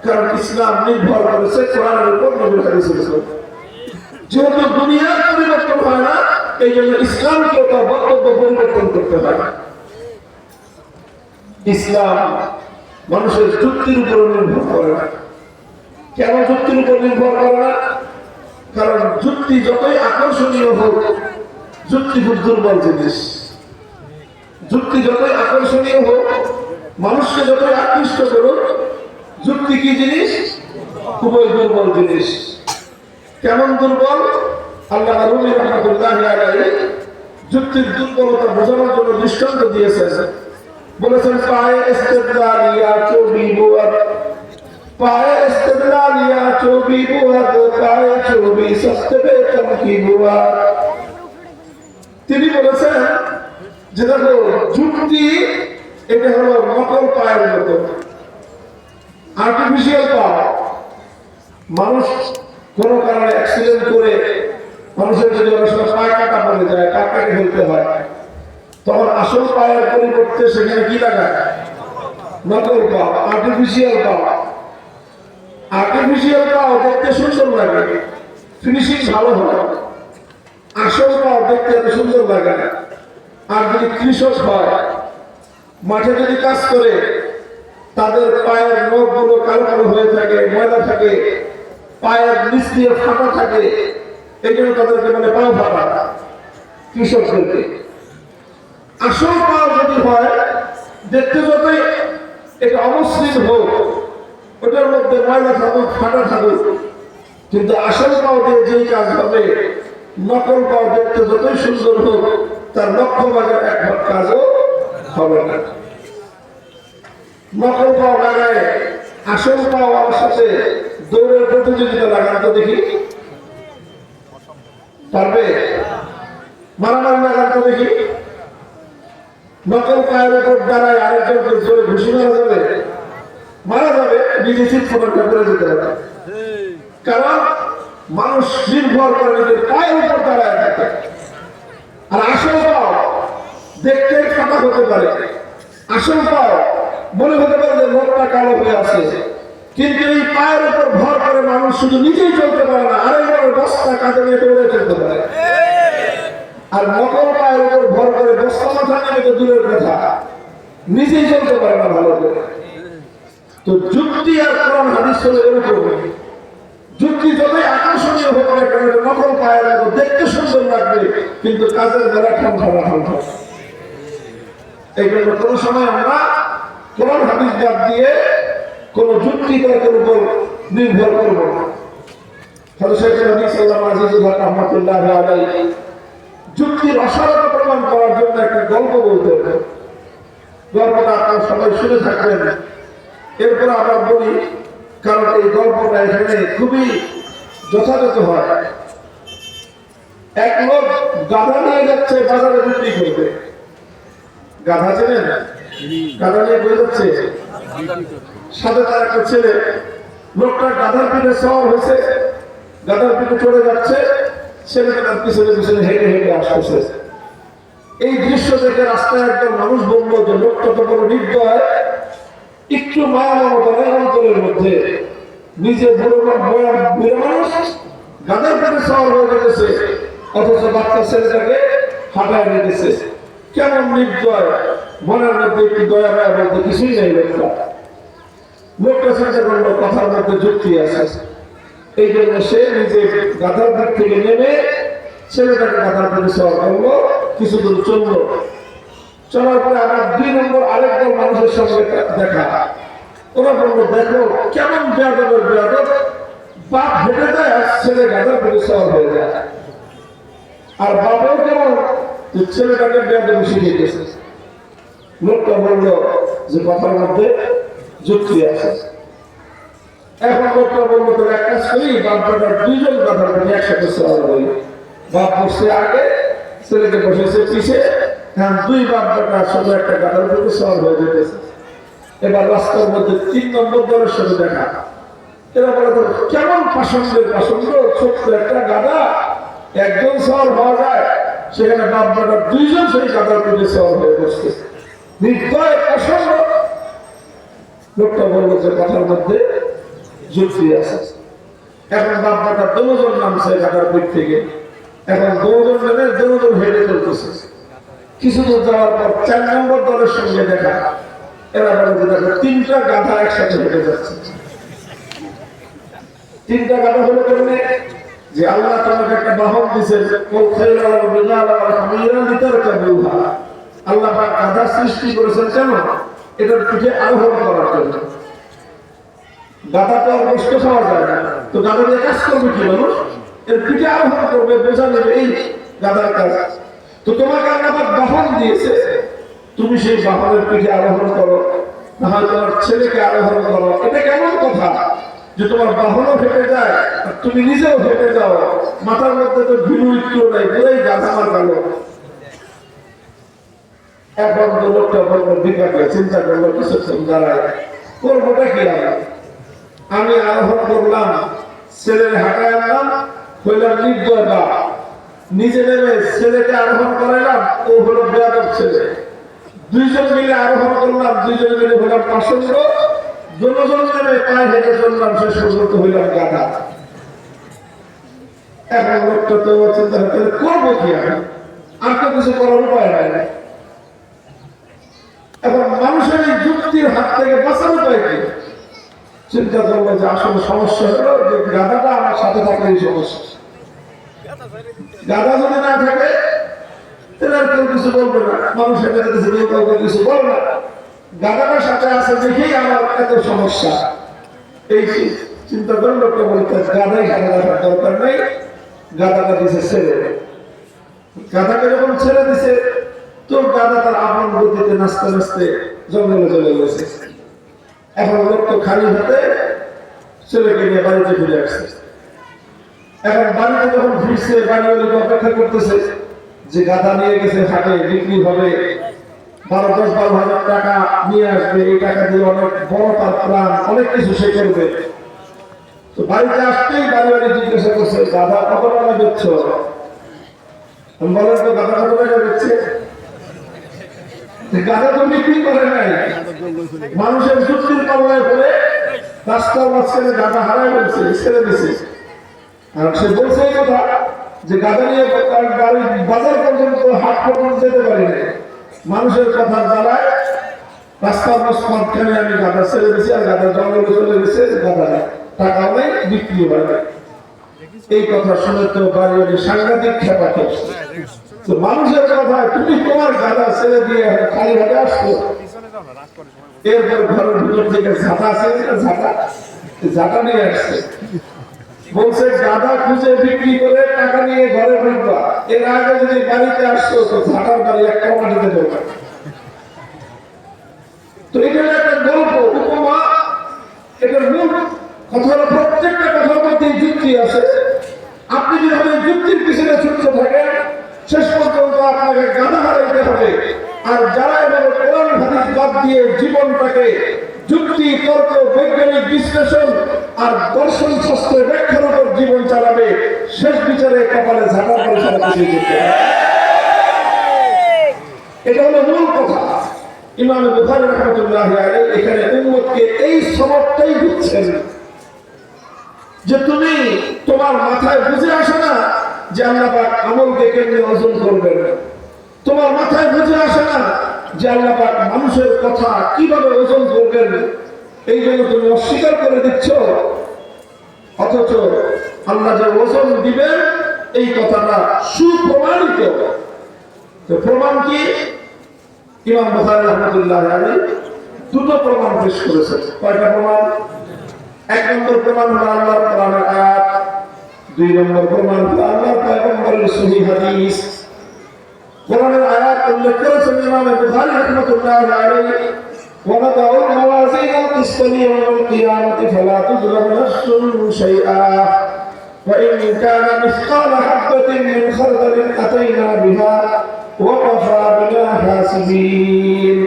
কারণ ইসলাম নির্ভর করেছে কোরআনের উপর, নবীর হাদিসের উপর। যেহেতু দুনিয়ার পরিবর্তন হয় না, এই জন্য ইসলামকে তার বক্তব্য পরিবর্তন করতে হয়। ইসলাম মানুষের যুক্তির উপর নির্ভর করে না। কেন যুক্তির উপর নির্ভর করে না? কারণ যুক্তি যতই আকর্ষণীয় হোক, যুক্তি খুব দুর্বল জিনিস। যুক্তি যতই আকর্ষণীয় হোক, মানুষকে যতই আকৃষ্ট করুক, যুক্তি কি জিনিস? খুবই দুর্বল জিনিস। কেমন দুর্বল? আল্লাহ রুমি রহমতুল্লাহ আলাইহি যুক্তির দুর্বলতা বোঝানোর জন্য দৃষ্টান্ত দিয়েছেন। বলেছেন পায়ে ইস্তেদলাল ইয়া চৌবি বুয়াদ, পায়ে ইস্তেদলাল ইয়া চৌবি বুয়াদ, পায়ে চৌবি সস্তে বেতন কি বুয়াদ। তিনি বলেছেন যে দেখো, যুক্তি এটা হলো নকল পায়ের মতো, আর্টিফিশিয়াল পা। মানুষ কোনো কারণে অ্যাক্সিডেন্ট করে মানুষের যদি অনেক সময় পায়ে কাটা পড়ে যায়, পা কেটে ফেলতে হয়, তখন আসল পায়ের পরিবর্তে সেখানে কি লাগায়? নকল পা, আর্টিফিশিয়াল পা। আর্টিফিশিয়াল পা দেখতে সুন্দর লাগে, ফিনিশিং ভালো হয়। আসল পা দেখতে এত সুন্দর লাগে না। আর যদি কৃষক হয়, মাঠে যদি কাজ করে, তাদের পায়ের নখগুলো কালো কালো হয়ে থাকে, ময়লা থাকে, পায়ের নিচ দিয়ে ফাটা থাকে, এই জন্য তাদেরকে মানে পাও ফাটা কৃষকদেরকে। আসল পা যদি হয়, দেখতে যতই এটা অমসৃণ হোক, ওটার মধ্যে ময়লা থাকুক, ফাটা থাকুক, কিন্তু আসল পাও দিয়ে যেই কাজ হবে, নকল পাও দেখতে যতই সুন্দর হোক, তার লক্ষ্য ভাগের এক ভাগ কাজও হবে না। নকল পাও লাগায় আসল পাও আমার সাথে দৌড়ের প্রতিযোগিতা লাগান তো দেখি, পারবে? মারামারি লাগান তো দেখি। নকল পায়ের উপর দাঁড়ায় আরেকজনকে জোরে ঘুষি মারা যাবে? মারা যাবে, নিজে চিৎ ফোটাটা করে যেতে হবে। কারণ মানুষ নির্ভর করে নিজের পায়ের উপর দাঁড়ায় থাকে। আর আসল পাও দেখতে ফাঁকা হতে পারে, আসল পাও মনে হতে পারে যে লোকটা কালো হয়ে আছে, কিন্তু এই পায়ের উপর ভর করে মানুষ শুধু নিজেই চলতে পারে না, আরেকজনের বস্তা কাঁধে নিয়ে দৌড়ে চলতে পারে। আর নকল পায়ের উপর ভর করে বস্তা মাথা নিয়ে তো দূরের কথা, নিজেই চলতে পারে না ভালো করে। তো যুক্তি আর কোরআন হাদিস হলো এরকম। যুক্তি যতই আকর্ষণীয় হোক না কেন, নকল পায়ের মতো দেখতে সুন্দর লাগবে, কিন্তু কাজের দ্বারা ঠান্ডা ঠান্ডা। এই জন্য কোনো সময় আমরা কোরআন হাদিস বাদ দিয়ে কোন যুক্তি তর্কের উপর নির্ভর করবো না। যুক্তির অসারতা প্রমাণ করার জন্য একটা গল্প বলতে হবে। গল্পটা আপনারা সবাই শুনে থাকবেন, এরপর আমরা বলি, কারণ এই গল্পটা এখানে খুবই যথাযথ হয়। এক লোক গাধা নিয়ে যাচ্ছে বাজারে বিক্রি করবে। গাধা চেনেন? গাধা নিয়ে বয়ে যাচ্ছে, সাথে তার একটা ছেলে। লোকটা গাধার পিঠে সওয়ার হয়েছে, গাধার পিঠে চড়ে যাচ্ছে, ছেলেকে তার পিছনে পিছনে হেঁটে হেঁটে আসতেছে। এই দৃশ্য দেখে রাস্তায় একজন মানুষ বলল যে লোকটা তো বড় নির্দয়, একটু মায়া মমতা নেই অন্তরের মধ্যে। নিজে বুড়ো মানুষ গাধার পিঠে সওয়ার হয়ে যেতেছে, অথচ বাচ্চা ছেলেটাকে হাঁটায় নিতেছে। কেমন নির্দয়, মনের মধ্যে একটু দয়া মায়া বলতে কিছুই নেই লোকটা। লোকটা চিন্তা করলো কথার মধ্যে যুক্তি আছে, এই জন্য সে নিজে গাধার দিক থেকে নেমে ছেলেটাকে গাধার দিকে সওয়ার করলো। কিছু দূর চললো, চলার পরে আবার 2 নম্বর আরেকজন মানুষের সঙ্গে দেখা। ওরা বললো, দেখো কেমন বেয়াদবের বেয়াদব, বাপ হেঁটে যায় আর ছেলে গাধার দিকে সওয়ার হয়ে যায়। আর বাপও কেমন, ছেলেটাকে বেয়াদবি শিখিয়ে দিয়েছে। লোকটা বললো যে কথার মধ্যে যুক্তি আছে। এখন লোকটা বললো, তোর এক কাজ করি, বাপ বেটার 2জন গাধার দিকে একসাথে সওয়ার হই। বাপ বসছে আগে, ছেলেকে বসেছে পিছে, এখন 2 বাপ বেটা শুধু একটা গাধার দিকে সওয়ার হয়ে যেতেছে। এবার রাস্তার মধ্যে 3 নম্বর দলের সাথে দেখা। এরা বলে, তোর কেমন পছন্দের পছন্দ, ছোট্ট একটা গাধা, একজন সওয়ার হওয়া যায়, সেখানে বাপ বেটা 2জন সেই গাধার দিকে সওয়ার হয়ে বসছে। নির্দয় পছন্দ। লোকটা বললো যে কথার মধ্যে যুক্তি আছে। এখন বাপ বেটা 2জন নামছে গাধার দিক থেকে, এখন 2জন নেমে 2জন হেঁটে চলতেছে। কিছু দূর যাওয়ার পর 4 নম্বর দলের সঙ্গে দেখা। এরা বলে যে দেখো 3টা গাধা একসাথে হেঁটে যাচ্ছে। 3টা গাধা হলো কেমনে, যে আল্লাহ তোমাকে একটা বাহন দিয়েছেন, আল্লাহ পাক গাধা সৃষ্টি করেছেন কেন? এটার পিঠে আরোহণ করার জন্য। গাধা তো আর কষ্ট খাওয়া যায় না, তো গাধা দিয়ে কাজ করবে কি মানুষ? এর পিঠে আরোহণ করবে, বোঝা নেবে, এই গাধার কাজ। তো তোমাকে আল্লাহ পাক বাহন দিয়েছে, তুমি সেই বাহনের পিঠে আরোহণ করো, না হয় তোমার ছেলেকে আরোহণ করো। এটা কেমন কথা যে তোমার বাহনও ফেটে যায় আর তুমি নিজেও ফেটে যাও? মাথার মধ্যে তো ধুলো একটু নাই, পুরাই গাধা মার গেল। এখন তো লোকটা বলবো বিপাকে চিন্তা করলো, কিছুক্ষণ দাঁড়ায় করবোটা কি? আমি আরোহণ করলাম, ছেলের হাঁটায় আনলাম, হইলাম নির্দয় বাপ, নিজে নেমে ছেলেকে আরোহণ করাইলাম, ও হলো বেয়াদব ছেলে। দুইজন মিলে আরোহণ করলাম, দুইজন মিলে হলাম পাষণ্ড, দুজন নেমে পায়ে হেঁটে চললাম, শেষ পর্যন্ত হইলাম গাধা। এখন লোকটা তো চিন্তা করবো কি? আর তো কিছু করার উপায় নাই। এখন মানুষের এই যুক্তির হাত থেকে বাঁচার উপায় কি? চিন্তা করবো যে আসলে সমস্যা হলো যে গাধাটা আমার সাথে থাকলে এই সমস্যা। গাধা যদি না থাকে তাহলে আর কেউ কিছু বলবে না, মানুষের কাছে কাউকে কিছু বলবে না। গাধাটার সাথে আছে দেখেই আমার এত সমস্যা। এই চিন্তা করে লোকটা বলতে গাধাই গাধা রাখার দরকার নেই, গাধাটা দিছে ছেড়ে। গাধাকে যখন ছেড়ে দিছে, তো গাধা তার আপন গতিতে নাচতে নাচতে জঙ্গলে চলে গেছে। এখন লোক তো খালি হাতে ছেলেকে নিয়ে বাড়িতে ফিরে আসছে। এখন বাড়িতে যখন ফিরছে, বাড়িওয়ালিকে অপেক্ষা করতেছে যে গাধা নিয়ে গেছে হাটে, বিক্রি হবে, 10-12 হাজার টাকা নিয়ে আসবে, এই টাকা দিয়ে অনেক বড় তার প্ল্যান, অনেক কিছু সে করবে। তো বাড়িতে আসতেই বাড়িওয়ালি জিজ্ঞাসা করছে, গাধা কত টাকা দিচ্ছ? বলেন তো গাধা কত টাকা দিচ্ছে? গাধা তো বিক্রি করে নাই, মানুষের যুক্তির পাল্লায় পড়ে রাস্তার মাঝখানে গাধা হারাই বলছে, ছেড়ে দিছে। আর সে বলছে এই কথা যে গাধা নিয়ে বাজার পর্যন্ত, হাট পর্যন্ত যেতে পারি না, মানুষের কথা জ্বালায় রাস্তার মাঝখানে আমি গাধা ছেড়ে দিছি, আর গাধা জঙ্গলে চলে গেছে, গাধা টাকাও নেই, বিক্রি হয় না। এই কথা শুনে তো বাড়িওয়ালি সাংঘাতিক খেপা খেয়েছে। তো মানুষের কথা, তুমি তোমার গাধা ছেড়ে দিয়ে খালি হাতে আসছো, এরপর ঘরের ভিতর থেকে ঝাঁটা আছে, ঝাঁটা নিয়ে আসছে, বলছে গাধা খুঁজে বিক্রি করে টাকা নিয়ে ঘরে ঢুকবা, এর আগে যদি বাড়িতে আসছো তো ঝাঁটার বাড়ি একটা মাটিতে ঢোকা। তো এটা একটা গল্প, উপমা। এটার মূল কথা হলো প্রত্যেকটা কথার মধ্যে যুক্তি আছে। আপনি যেভাবে যুক্তির পিছনে ছুটতে থাকেন, শেষ পর্যন্ত আপনাকে গাধা হারাইতে হবে। আর যারা এভাবে কোরআন হাদিস বাদ দিয়ে জীবনটাকে যুক্তি, তর্ক, বৈজ্ঞানিক বিশ্লেষণ আর দর্শন শাস্ত্রের ব্যাখ্যার উপর জীবন চালাবে, শেষ বিচারে কপালে ঝাঁটা করে সারা পিছিয়ে যেতে। এটা হলো মূল কথা। ইমাম বুখারী রাহমাতুল্লাহি আলাইহি এখানে উম্মতকে এই সবকটাই দিচ্ছেন যে তুমি তোমার মাথায় বুঝে আসে না যে আল্লাহ পাক আমলকে কেমনে ওজন করবেন, তোমার মাথায় বুঝে আসে না যে আল্লাহ পাক মানুষের কথা কিভাবে ওজন করবেন, এই জন্য তুমি অস্বীকার করে দিচ্ছ। অথচ আল্লাহ যে ওজন দিবেন এই কথাটা সুপ্রমাণিত। তো প্রমাণ কি? ইমাম বুখারী রাহমাতুল্লাহি আলাইহি দুটো প্রমাণ পেশ করেছেন। কয়টা প্রমাণ? এক নম্বর প্রমাণ হলো আল্লাহর কোরআনের আয়াত, দুই নম্বর প্রমাণ হলো আল্লাহর পয়গম্বরের সহিহ হাদিস। কোরআনের আয়াত উল্লেখ করেছেন ইমাম বুখারী রাহমাতুল্লাহি আলাইহি, وَنَضَعُ الْمَوَازِينَ الْقِسْطَ لِيَوْمِ الْقِيَامَةِ فَلَا تُظْلَمُ نَفْسٌ شَيْئًا وَإِنْ كَانَ مِثْقَالَ حَبَّةٍ مِّنْ خَرْدَلٍ أَتَيْنَا بِهَا وَكَفَىٰ بِنَا حَاسِبِينَ।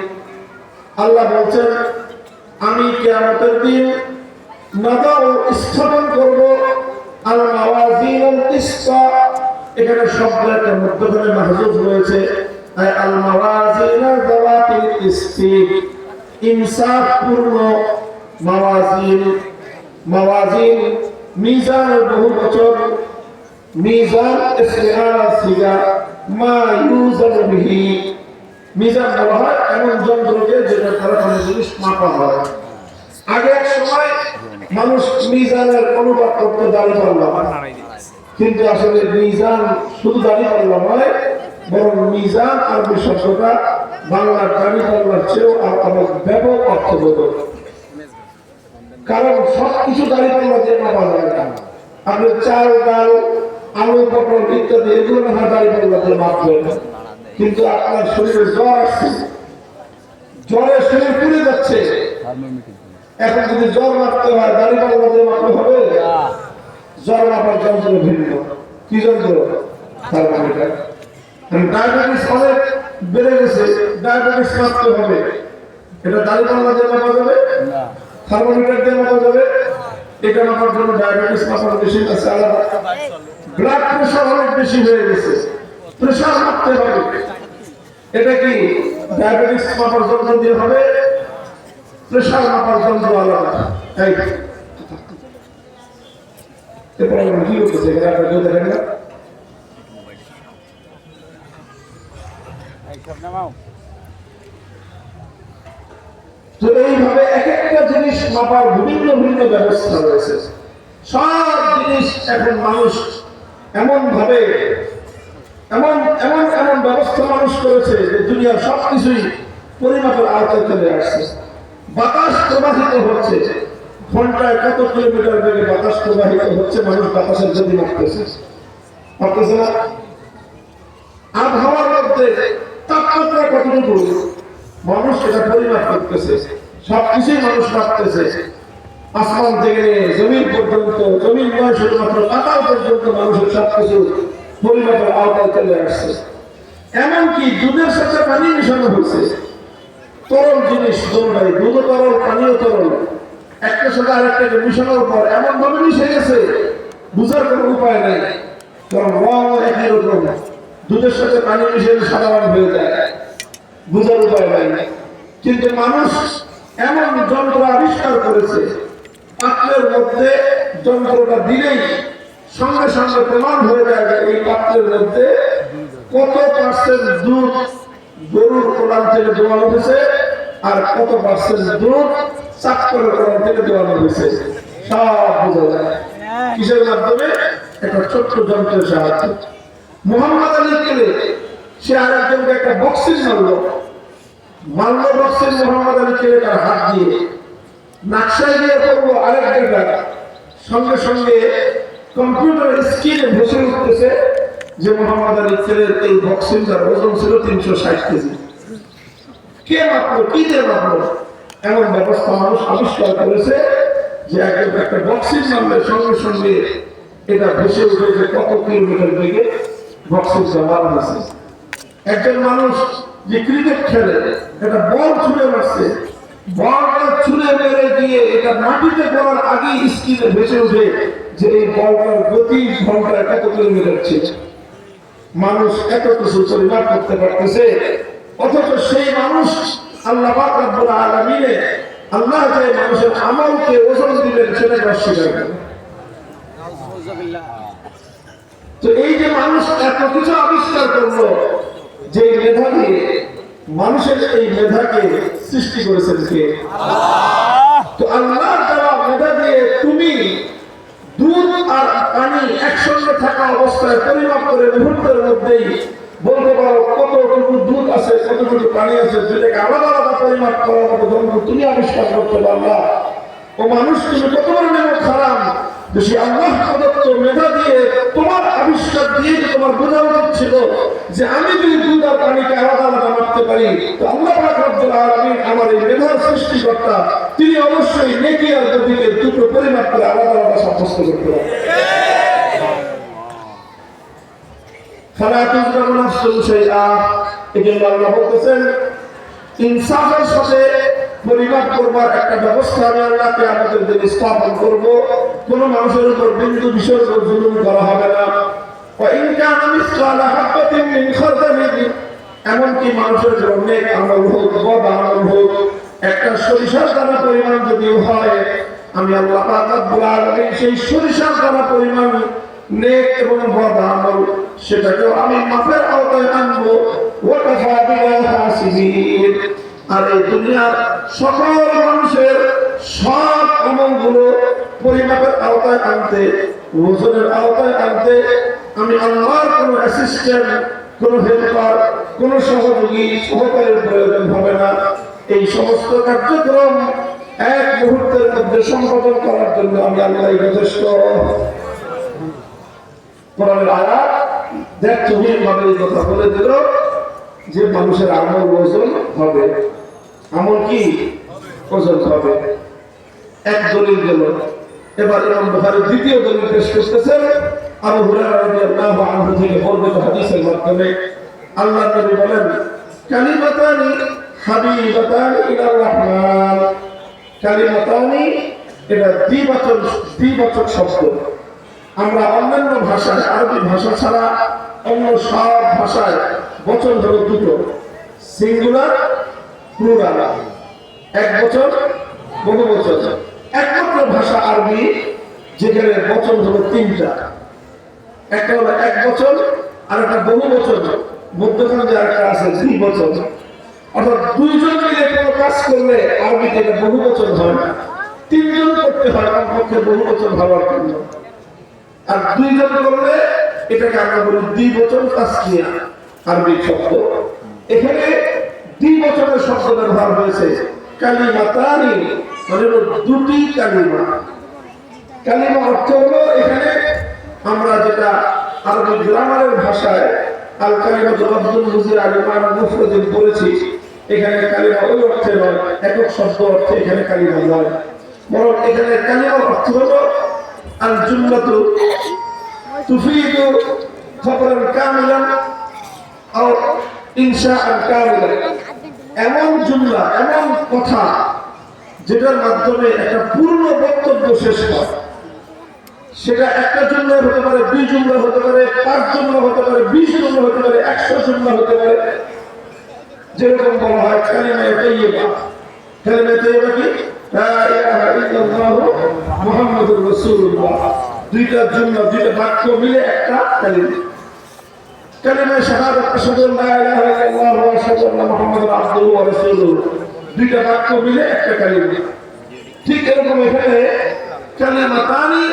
আল্লাহ বলছেন, আমি কিয়ামতের দিন নাদাউ স্থাপন করব আল মাওয়াজিন আল কিসত। এখানে শব্দের একটা মধ্যখানে মাহযুফ রয়েছে, আল মাওয়াজিন যাওয়াতিল কিসতি, ইনসাফ পূর্ণ মাওয়াজিন। মাওয়াজিন মিজানের বহু বচন, মিজান ইসমে আলা সিগা মা ইউজানু বিহি। মিজান বলা হয় এমন যন্ত্রকে যেটা দ্বারা কোনো জিনিস মাপা হয়। আগে এক সময় মানুষ মিজানের অনুবাদ করতে দাঁড়িয়ে পারল, কিন্তু আসলে মিজান শুধু দাঁড়িপাল্লা নয়, বরং মিজান আরবি শব্দটা বাংলার দাঁড়িপাল্লার চেয়েও আর অনেক ব্যাপক অর্থবোধক। কারণ সবকিছু দাঁড়িপাল্লা দিয়ে মাপা যায় না। আপনি চাল, ডাল, আলু, পটল ইত্যাদি এগুলো না দাঁড়িপাল্লা দিয়ে মাপবেন, কিন্তু আপনার শরীরে জ্বর আসছে, জ্বরে শরীর পুড়ে যাচ্ছে, এখন যদি জ্বর মাপতে হয় দাঁড়িপাল্লা দিয়ে মাপতে হবে? জ্বর মাপার যন্ত্র ভিন্ন। কি যন্ত্র? থার্মোমিটার। ডায়াবেটিস অনেক বেড়ে গেছে, ডায়াবেটিস মাপতে হবে, এটা দাঁড়িপাল্লা দিয়ে মাপা যাবে? থার্মোমিটার দিয়ে মাপা যাবে? এটা মাপার জন্য ডায়াবেটিস মাপার মেশিন আছে আলাদা। ব্লাড প্রেশার অনেক বেশি হয়ে গেছে, প্রেশার মাপতে হবে, এটা কি ডায়াবেটিস মাপার যন্ত্র দিয়ে হবে? প্রেশার মাপার যন্ত্র আলাদা। এই এরপরে কি হচ্ছে এখানে আপনারা দেখেন না? তো এইভাবে এক একটা জিনিস মাপার বিভিন্ন ভিন্ন ব্যবস্থা রয়েছে। সব জিনিস এখন মানুষ এমন ভাবে এমন এমন এমন ব্যবস্থা মানুষ করেছে যে দুনিয়ার সবকিছুই পরিমাপের আওতায় চলে আসছে। বাতাস প্রবাহিত হচ্ছে, ঘন্টায় কত কিলোমিটার বেগে বাতাস প্রবাহিত হচ্ছে, মানুষ বাতাসের গতি মাপতেছে, পারতেছে না। আবহাওয়ার মধ্যে তাপমাত্রা কতটুকু মানুষ এটা পরিমাপ করতেছে, সবকিছুই মানুষ মাপতেছে। আসমান থেকে জমিন পর্যন্ত, জমিন নয় শুধুমাত্র পাতাল পর্যন্ত মানুষের সবকিছু পরিমাপের আওতায় চলে আসছে। এমনকি দুধের সাথে পানি মিশানো হয়েছে, তরল জিনিস দুটাই, দুধ তরল, পানীয় তরল, একটার সাথে আরেকটাকে মিশানোর পর এমন ভাবে মিশে গেছে বুঝার কোনো উপায় নাই। কারণ রং একই রকম, দুধের সাথে পানি মিশে সাদা রং হয়ে যায়, বুঝার উপায় নাই। কিন্তু মানুষ এমন যন্ত্র আবিষ্কার করেছে, পাত্রের মধ্যে যন্ত্রটা দিলেই সঙ্গে সঙ্গে প্রমাণ হয়ে যায় এই পাত্রের মধ্যে কত পার্সেন্ট দুধ গরুর কোরআন থেকে দোয়ানো হয়েছে আর কত পার্সেন্ট দুধ চাকরের কোরআন থেকে দোয়ানো হয়েছে, সব বোঝা যায়। কিসের মাধ্যমে? একটা ছোট্ট যন্ত্রের সাহায্যে। মোহাম্মদ আলী কেলে সে আর একজনকে একটা বক্সিং মারল বক্সিং মোহাম্মদ আলী কেলে তার হাত দিয়ে নাকশায় দিয়ে করবো আরেক জায়গা, সঙ্গে সঙ্গে কম্পিউটার স্ক্রিনে ভেসে উঠতেছে যে মোহাম্মদ আলী কেলের এই বক্সিংটার ওজন ছিল 360 কেজি। কে মাপলো, কি দিয়ে মাপলো? এমন ব্যবস্থা মানুষ আবিষ্কার করেছে যে একটা বক্সিং মারলে সঙ্গে সঙ্গে এটা ভেসে উঠে যে কত কিলোমিটার বেগে বক্সিংটা মারা হয়েছে। একজন মানুষ যে ক্রিকেট খেলে, এটা বল ছুঁড়ে মারছে, বলটা ছুঁড়ে মেরে দিয়ে এটা মাটিতে পড়ার আগেই স্ক্রিনে ভেসে উঠে যে এই বলটার গতি ঘন্টায় কত কিলোমিটার ছিল। মানুষ এত কিছু পরিমাপ করতে পারতেছে, অথচ সেই মানুষ আল্লাহ পাক রব্বুল আলামিনে আল্লাহ যে মানুষের আমলকে ওজন দিবেন সেটাকে অস্বীকার করে। তো এই যে মানুষ এত কিছু আবিষ্কার করলো, যে মেধা দিয়ে, মানুষের এই মেধাকে সৃষ্টি করেছেন কে? তো আল্লাহর দেওয়া মেধা দিয়ে তুমি দুধ আর পানি একসঙ্গে থাকা অবস্থায় পরিমাপ করে মুহূর্তের মধ্যেই বলতে পারো কতটুকু দুধ আছে, কতটুকু পানি আছে, যেটাকে আলাদা আলাদা পরিমাপ করার মতো যন্ত্র তুমি আবিষ্কার করতে পারলা। ও মানুষ, তুমি কত বড় নেমে খারাপ যে সে আল্লাহ প্রদত্ত মেধা দিয়ে তোমার আবিষ্কার দিয়ে তোমার বোঝা উচিত ছিল যে আমি যদি দুধ আর পানিকে আলাদা আলাদা মাপতে পারি, তো আল্লাহ পাক রব্বুল আলামিন আমার এই মেধার সৃষ্টিকর্তা, তিনি অবশ্যই নেকি আর গতিকে দুটো পরিমাপ করে আলাদা আলাদা সাব্যস্ত করতে পারেন। ইনসাফের সাথে পরিমাপ করবার একটা ব্যবস্থা আমি আল্লাহকে আমাদের দিকে স্থাপন করব। কোন মানুষের উপর বিন্দু বিসর্গ জুলুম করা হবে না। এমনকি মানুষের অনেক আমল হোক, বদ আমল হোক, একটা সরিষার দানা পরিমাণ যদি হয়, আমি আল্লাহ পাক রব্বুল আলামিন সেই সরিষার দানা পরিমাণ নেক এবং বদ আমল সেটাকেও আমি মাপের আওতায় আনবো। আর এই দুনিয়ার সকল মানুষের সব আমলগুলো পরিমাপের আওতায় আনতে, ওজনের আওতায় আনতে আমি আল্লাহর কোনো অ্যাসিস্ট্যান্ট, কোনো হেল্পার, কোনো সহযোগী সহকারীর প্রয়োজন হবে না। এই সমস্ত কার্যক্রম এক মুহূর্তের মধ্যে সম্পাদন করার জন্য আমি আল্লাহই যথেষ্ট। কোরআনের আয়াত দেখভাবে এই কথা বলে দিল যে মানুষের আমল ওজন হবে। আমল কি ওজন হবে? এক দলিল গেল। এবার ইমাম বুখারী দ্বিতীয় দলিল পেশ করতেছেন আবু হুরায়রা রাদিয়াল্লাহু আনহু থেকে বর্ণিত হাদিসের মাধ্যমে। আল্লাহর নবী বলেন, কালিমাতানি হাবিবাতানি ইলার রহমান। কালিমাতানি এটা দ্বিবাচক শব্দ। আমরা অন্যান্য ভাষায়, আরবি ভাষা ছাড়া অন্য সব ভাষায় বচন হলো দুটো, সিঙ্গুলার, প্লুরাল, এক বচন, বহু বচন। একমাত্র ভাষা আরবি যেখানে বচন হলো তিনটা। একটা হলো এক বচন, আর একটা বহু বচন, মধ্যখানে যে একটা আছে দ্বিবচন। অর্থাৎ দুইজন মিলে কোনো কাজ করলে আরবিতে এটা বহু বচন হয় না, তিনজন করতে হয় কমপক্ষে বহু বচন হওয়ার জন্য। আর দুইজন করলে এটাকে আমরা বলি দ্বিবচন তাসনিয়া, আরবি শব্দ। এখানে দ্বিবচনের শব্দ ব্যবহার হয়েছে। কালিমাতানি মানে দুটি কালিমা। কালিমা অর্থ হলো এখানে আমরা যেটা আরবি গ্রামারের ভাষায় আল কালিমাতু রাব্বুল মুজির আলিমান মুফরদিন বলেছি, এখানে কালিমা ওই অর্থে নয়, একক শব্দ অর্থে এখানে কালিমা নয়, বরং এখানে কালিমার অর্থ হলো আল জুমলাতু তুফিদু খবরান কামিলান আও ইনশাআন কামিলান। এমন জুমলা, এমন কথা যেটার মাধ্যমে একটা পূর্ণ বক্তব্য শেষ হয়। সেটা একটা জুমলা হতে পারে, 2 জুমলা হতে পারে, 5 জুমলা হতে পারে, 20 জুমলা হতে পারে, 100 জুমলা হতে পারে। যেরকম বলা হয় কালিমায়ে তাইয়্যিবা। কালিমায়ে তাইয়্যিবা কি? লা ইলাহা ইল্লাল্লাহু মুহাম্মাদুর রাসূলুল্লাহ। দুইটা জুমলা, দুইটা বাক্য মিলে একটা কালিমা। কালিমায়ে শাহাদাত আশহাদু আল্লা ইলাহা ইল্লাল্লাহু ওয়া আশহাদু আন্না মুহাম্মাদান আবদুহু ওয়া রাসূলুহু, দুইটা বাক্য মিলে একটা কালিমা। ঠিক এরকম এখানে কালিমাতানি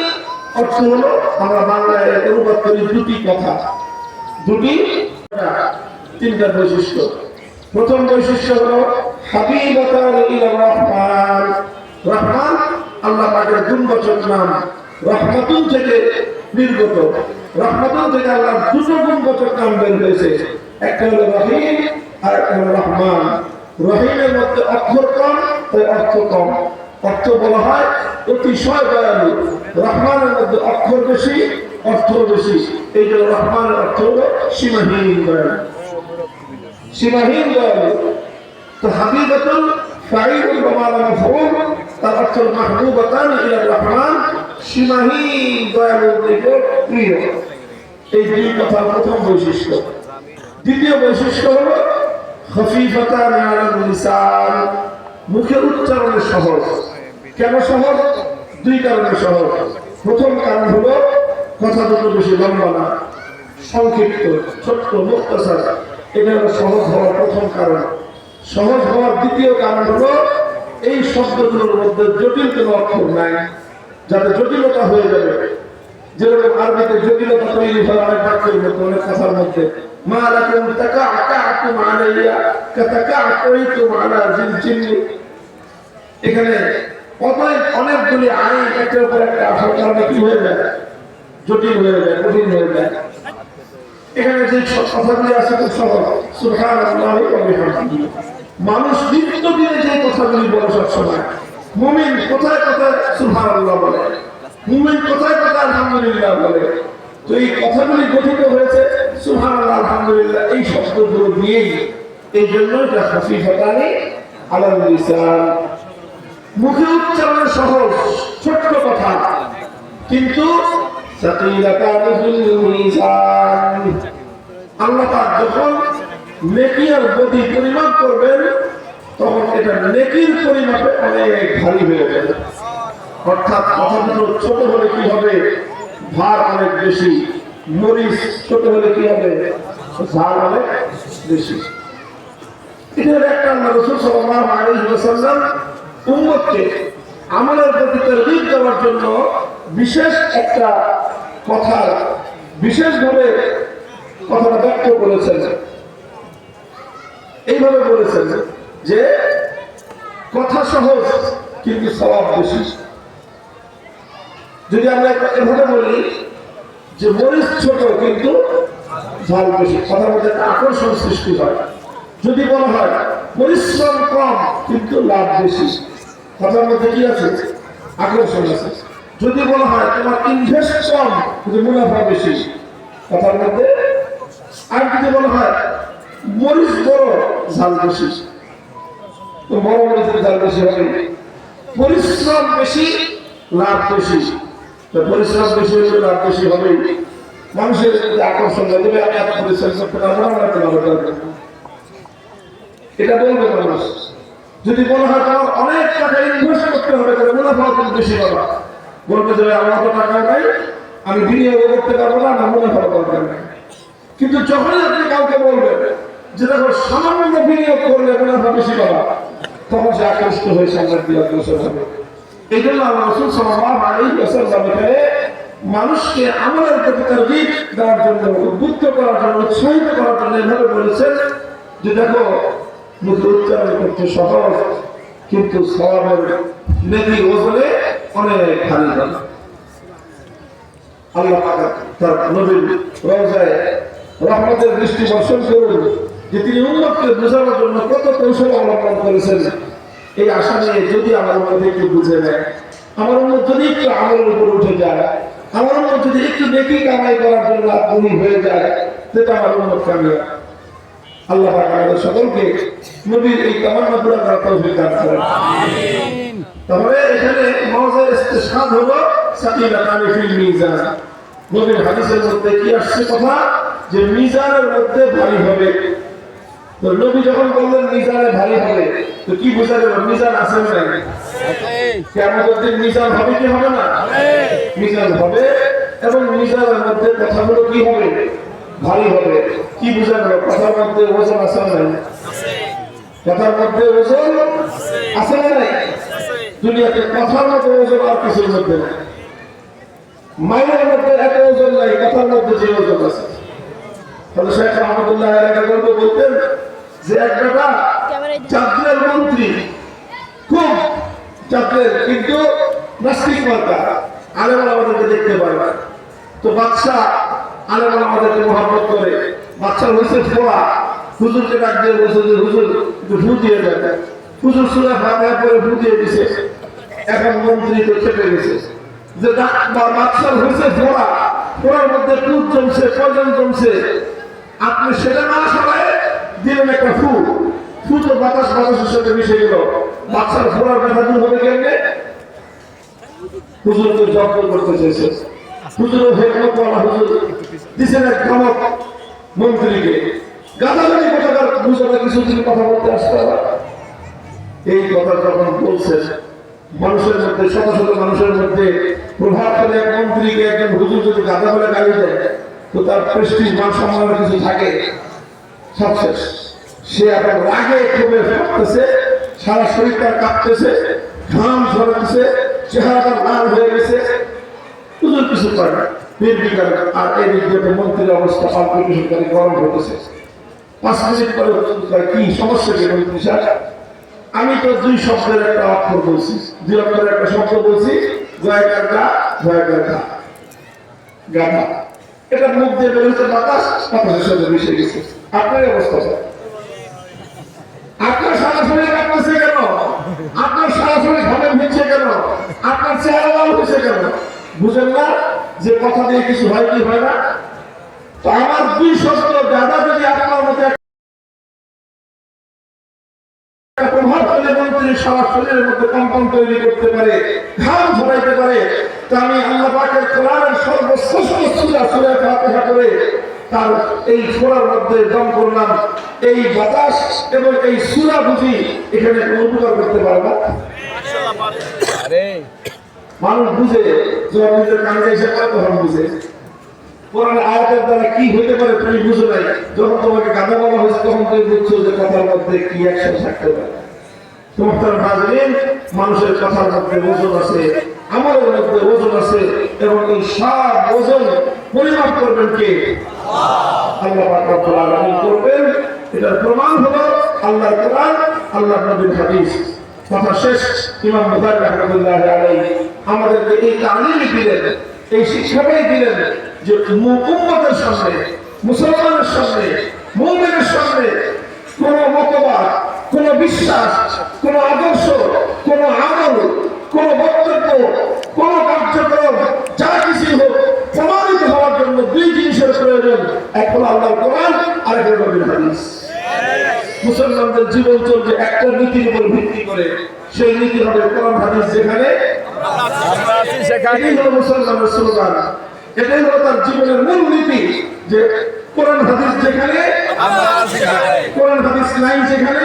অর্থ হলো আমরা বাংলায় অনুবাদ করি দুটি কথা, দুটি, তিনটা বৈশিষ্ট্য। প্রথম বৈশিষ্ট্য হলো হাবিবাতানি ইলার রহমান। রহমান আল্লাহ পাকের গুণবাচক নাম, রহমাতুন থেকে নির্গত। রহমাতুন থেকে আল্লাহর দুটো গুণবাচক নাম বের হয়েছে, একটা হলো রহিম আর একটা হলো রহমান। রহিমের মধ্যে অক্ষর কম, তাই অর্থ কম, অর্থ বলা হয় অতিশয় দয়ালু। রহমানের মধ্যে অক্ষর বেশি, অর্থ বেশি, এই জন্য রহমানের অর্থ হলো সীমাহীন দয়ালু, সীমাহীন দয়ালু। তো হাবিবাতুন ফাইলুন ওয়া মা'লা মাফউল, তার অর্থ মাহবুবাতান ইলা রহমান, সীমাহীন দয়ালুর দিকে প্রিয়। এই দুই কথার প্রথম বৈশিষ্ট্য। দ্বিতীয় বৈশিষ্ট্য হলো খফিফাতান আলাল লিসান, মুখের উচ্চারণে সহজ। কেন সহজ? দুই কারণে সহজ। প্রথম কারণ হলো কথা দুটো বেশি লম্বা না, সংক্ষিপ্ত, ছোট্ট, মুখতাসার। এটা হলো সহজ হওয়ার প্রথম কারণ। সহজ হওয়ার দ্বিতীয় কারণ হলো এই শব্দগুলোর মধ্যে জটিল কোনো অক্ষর নাই, যাতে জটিলতা হয়ে যাবে। যেরকম আরবিতে জটিলতা তৈরি হয় অনেক বাক্যের মধ্যে, অনেক কথার মধ্যে। মা লাকুম তাকাআতুম আলাইয়া কাতাকাআতুম আলা জিলজিল। এখানে অনেকগুলি আইন একটার উপর একটা আসার কারণে কি হয়ে যায়? জটিল হয়ে যায়, কঠিন হয়ে যায়। এখানে যে কথাগুলি আছে খুব সহজ, সুবহানাল্লাহি ওয়া বিহামদিহি। মানুষ নিত্যদিনে যে কথাগুলি বলে সবসময়, মুমিন কোথায় কোথায় সুবহানাল্লাহ বলে, মুমিন কোথায় কোথায় আলহামদুলিল্লাহ বলে। তো এই কথাগুলি গঠিত হয়েছে সুবহানাল্লাহ, আলহামদুলিল্লাহ এই শব্দগুলো দিয়েই। এই জন্য এটা খফিফাতানি আলাল লিসান, মুখে উচ্চারণে সহজ, ছোট্ট কথা, কিন্তু সাকিলাতানি ফিল মিজান। আল্লাহ পাক যখন নেকি আর বদি পরিমাপ করবেন, তখন এটা নেকির পরিমাপে অনেক ভারী হয়ে যাবে। অর্থাৎ কথাগুলো ছোট হলে কি হবে? ভার অনেক বেশি। মরিচ ছোট হলে কি হবে? ঝাল অনেক বেশি। এটা একটা রাসূল সাল্লাল্লাহু আলাইহি ওয়াসাল্লাম উম্মতকে আমলের প্রতি তারগীব দেওয়ার জন্য বিশেষ একটা কথা বিশেষভাবে কথাটা ব্যক্ত করেছেন। এইভাবে বলেছেন যে কথা সহজ কিন্তু সওয়াব বেশি। যদি আমরা এভাবে বলি যে মরিচ ছোট কিন্তু ঝাল বেশি, কথার মধ্যে একটা আকর্ষণ সৃষ্টি হয়। যদি বলা হয় পরিশ্রম কম কিন্তু লাভ বেশি, কথার মধ্যে কি আছে? আকর্ষণ আছে। যদি বলা হয় তোমার ইনভেস্ট কম কিন্তু মুনাফা বেশি, কথার মধ্যে। আর যদি বলা হয় মরিচ বড় ঝাল বেশি, তো বড় মরিচের ঝাল বেশি হবে। পরিশ্রম বেশি লাভ বেশি, তো পরিশ্রম বেশি হলে লাভ বেশি হবে। মানুষের আকর্ষণ দেবে, আমি এত পরিশ্রম করতে পারবো না, এটা বলবে মানুষ। যদি বলা হয় তোমার অনেক টাকা ইনভেস্ট করতে হবে, তাহলে মুনাফা কিন্তু বেশি পাবা, বলবে যে আমার তো টাকা নাই, আমি বিনিয়োগ করতে পারবো না, আমার মুনাফা দরকার নেই। কিন্তু যখনই আপনি কাউকে বলবেন যে দেখো সামান্য বিনিয়োগ করলে মুনাফা বেশি পাবা, তখন সে আকৃষ্ট হয়ে সামনের দিকে অগ্রসর হবে। এই জন্য আল্লাহ রাসূল সাল্লাল্লাহু আলাইহি ওয়াসাল্লাম এখানে মানুষকে আমলের প্রতি তারগীব দেওয়ার জন্য, উদ্বুদ্ধ করার জন্য, উৎসাহিত করার জন্য এভাবে বলেছেন যে দেখো মুখে উচ্চারণ করতে সহজ কিন্তু সওয়াবের নেকির ওজনে অনেক ভারী। আল্লাহ পাক তার নবীর রওজায় রহমতের দৃষ্টি বর্ষণ করুন যে তিনি উম্মতকে বোঝানোর জন্য কত কৌশল অবলম্বন করেছেন। এই আশা নিয়ে যদি আমার উম্মত একটু বুঝে নেয়, আমার উম্মত যদি একটু আমলের উপর উঠে যায়, আমার উম্মত যদি একটু নেকি কামাই করার জন্য আগ্রহী হয়ে যায়, সেটা আমার উম্মত কামিয়াব। আল্লাহ পাক আমাদের সকলকে নবীর এই তামান্না পুরা করার তৌফিক দান করেন। আমিন। তাহলে এখানে মওজুর ইস্তিশহাদ হলো সাকিলাতানি ফিল মিজান। নবীর হাদিসের মধ্যে কি আসছে কথা যে মিজানের মধ্যে ভারী হবে। তো নবী যখন বললেন মিজানে ভারী হবে, তো কি বোঝা গেল? মিজান আছে না? আছে। কিয়ামতের দিন মিজান হবে কি হবে না? হবে। মিজান হবে, এবং মিজানের মধ্যে কথাগুলো কি হবে? ভারী হবে। কি বোঝা গেল? কথার মধ্যে ওজন আছে না? আছে। কথার মধ্যে ওজন আছে না? দুনিয়াতে কথার মধ্যে ওজন আর কিছুর মধ্যে নাই। মাইনের মধ্যে এত ওজন নাই, কথার মধ্যে যে ওজন আছে। তাহলে শেখ রহমতুল্লাহ বলতেন যে এক বেটা চাঁদের মন্ত্রী, খুব চাঁদের, কিন্তু নাস্তিক মার্কা, আলেমরা আমাদেরকে দেখতে পারবে। তো বাদশাহ আলেমরা আমাদেরকে মহব্বত করে, বাদশার হয়েছে ফোড়া, হুজুরকে ডাক দিয়ে বলছে যে হুজুর একটু ফু দিয়ে দেয়। হুজুর সূরা ফাতিহা পড়ে ফু দিয়ে দিছে। এখন মন্ত্রী তো খেপে গেছে যে বাদশার হয়েছে ফোড়া, ফোড়ার মধ্যে দুধ জমছে, পয়জন জমছে, আপনি সেটা না সরায় দিলেন একটা ফু। ফু তো বাতাসের সাথে মিশে গেল, বাচ্চার ফোড়ার ব্যথা দূর হবে কেমনে? হুজুর তো যত্ন করতে চেয়েছে, হুজুরও হেকমত বলা, হুজুর দিচ্ছেন এক ধমক মন্ত্রীকে, গাদাগাদি কোথাকার বুঝাতে কিছু কিছু কথা বলতে আসতে হবে। এই কথা যখন বলছেন, মানুষের মধ্যে, শত শত মানুষের মধ্যে প্রভাব ফেলে এক মন্ত্রীকে একজন হুজুর যদি গাদা বলে গালি দেয়, তো তার প্রেস্টিজ মান সম্মানের কিছু থাকে, সব শেষ। সে এখন রাগে ক্ষোভে ফাটতেছে, সারা শরীর তার কাঁপতেছে, ঘাম ঝরাচ্ছে, চেহারাটা লাল হয়ে গেছে, হুজুর কিছু করে না, নির্বিকার। আর এই দিকে মন্ত্রীর অবস্থা পাল্টে গরম হতেছে। 5 মিনিট পরে কি সমস্যা কি মন্ত্রী সাহেব? আমি তো 2 শব্দের একটা অক্ষর বলছি, 2 অক্ষরের একটা শব্দ বলছি, জয়কার গা, জয়কার গা, গাধা। এটা মুখ দিয়ে বেরোচ্ছে বাতাস, বাতাসের সাথে মিশে গেছে। আপনার অবস্থা আপনার সরাসরি কাঁপতেছে কেন? আপনার সরাসরি ঘামে ভিজছে কেন? আপনার চেহারা লাল হয়েছে কেন? বুঝেন না যে কথা দিয়ে কিছু হয় কি হয় না? তো আমার 2 শব্দ গাধা যদি আপনার মধ্যে প্রভাব ফেলে মন্ত্রীর সারা শরীরের মধ্যে কম্পন তৈরি করতে পারে, ঘাম ঝরাইতে পারে, তা আমি আল্লাহ পাকের কোরআনের সর্বশ্রেষ্ঠ সূরা সূরা ফাতিহা করে তার এই সূরার মধ্যে দম করলাম। এই বাতাস এবং এই সূরা বুঝি এখানে কোনো উপকার করতে পারে না? মানুষ বুঝে, যখন নিজের কানে এসে পড়ে তখন বুঝে। কোরআনের আয়াতের দ্বারা কি হইতে পারে তুমি বুঝো নাই। যখন তোমাকে গাধা বলা হয়েছে তখন তুমি বুঝছো যে কথার মধ্যে কি অ্যাকশন থাকতে পারে। তোমার হাজিরিন, মানুষের কথার মধ্যে ওজন আছে, আমলের মধ্যে ওজন আছে, এবং এই সব ওজন পরিমাপ করবেন কে? আল্লাহ পাক রব্বুল আলামিন করবেন। এটার প্রমাণ হলো আল্লাহর কোরআন, আল্লাহর নবীর হাদিস। কথা শেষ। ইমাম বুখারী রাহমাতুল্লাহি আলাইহি আমাদেরকে এই তালিম দিলেন, এই শিক্ষাটাই দিলেন যে উম্মতের সামনে, মুসলমানের সামনে, মুমিনের সামনে কোন মতবাদ, কোন বিশ্বাস, কোন আদর্শ, কোন আমল, কোন বক্তব্য, কোন কার্যক্রম, যা কিছু হোক, প্রমাণিত হওয়ার জন্য দুই জিনিসের প্রয়োজন। এক হলো আল্লাহর কোরআন, আর এক হলো নবীর হাদিস। মুসলমানদের জীবন চলছে একটা নীতির উপর ভিত্তি করে। সেই নীতি হবে কোরআন হাদিস যেখানে এটাই হলো মুসলমানের স্লোগান, এটাই হলো তার জীবনের মূল নীতি, যে কোরআন হাদিস যেখানে, কোরআন হাদিস নাই যেখানে,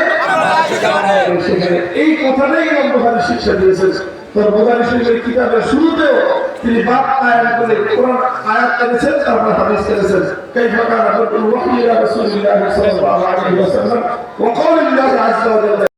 সেখানে। এই কথাটাই ইমাম বুখারী শিক্ষা দিয়েছেন। তার বুখারী শরীফের কিতাবের শুরুতেও তিনি বাপ আয়াত করে কোরআন আয়াত করেছেন, তারপর হাদিস করেছেন। কাইফা কানা রাসূলুল্লাহি ইলা রাসূলিল্লাহি সাল্লাল্লাহু আলাইহি ওয়াসাল্লাম ওয়া ক্বালা আল্লাহু আযযা ওয়া জাল্লা